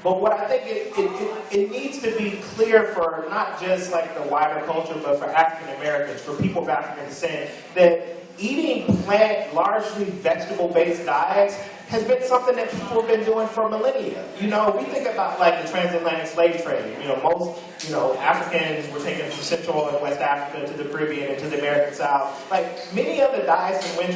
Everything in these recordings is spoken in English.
But what I think it needs to be clear for not just like the wider culture, but for African Americans, for people of African descent, that eating largely vegetable-based diets has been something that people have been doing for millennia. You know, we think about like the transatlantic slave trade. You know, most, Africans were taken from Central and West Africa to the Caribbean and to the American South. Like many of the diets in which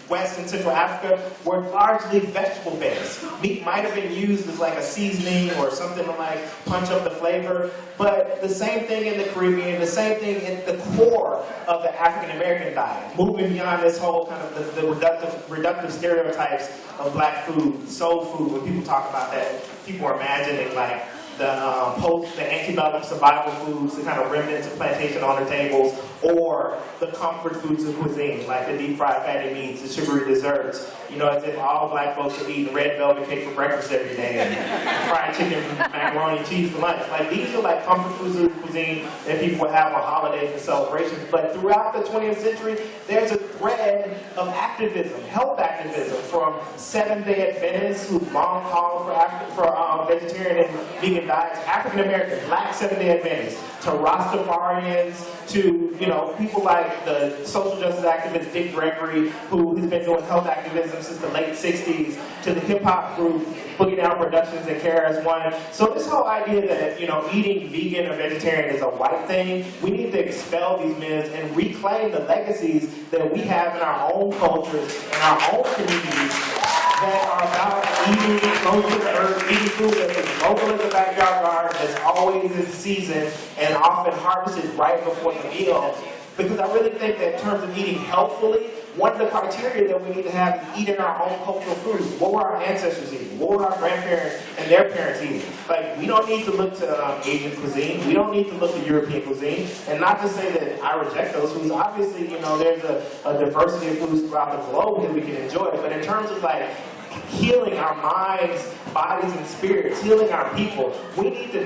West and Central Africa were largely vegetable-based. Meat might have been used as like a seasoning or something to like punch up the flavor, but the same thing in the Caribbean, the same thing in the core of the African-American diet. Moving beyond this whole kind of the reductive stereotypes of black food, soul food, when people talk about that, people are imagining like the antebellum survival foods, the kind of remnants of plantation on their tables, or the comfort foods of cuisine, like the deep fried fatty meats, the sugary desserts. You know, as if all black folks are eating red velvet cake for breakfast every day and fried chicken, macaroni, and cheese for lunch. Like these are like comfort foods of cuisine that people would have on holidays and celebrations. But throughout the 20th century, there's a thread of activism, health activism, from Seventh-day Adventists who've long called for vegetarian and vegan diets, African American, black Seventh-day Adventists, to Rastafarians, to people like the social justice activist Dick Gregory, who has been doing health activism since the late 60s, to the hip hop group Boogie Down Productions and KRS-One. So this whole idea that eating vegan or vegetarian is a white thing, we need to expel these myths and reclaim the legacies that we have in our own cultures and our own communities that are about eating close to the earth, eating food that is local in the backyard garden, that's always in season, and often harvested right before the meal. Because I really think that in terms of eating healthfully, one of the criteria that we need to have is eating our own cultural foods. What were our ancestors eating? What were our grandparents and their parents eating? Like, we don't need to look to Asian cuisine. We don't need to look to European cuisine. And not to say that I reject those foods. Obviously, there's a diversity of foods throughout the globe that we can enjoy. But in terms of like healing our minds, bodies, and spirits, healing our people, we need to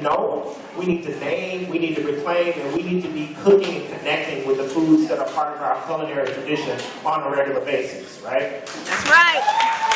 know, we need to name, we need to reclaim, and we need to be cooking and connecting with the foods that are part of our culinary tradition on a regular basis, right? That's right.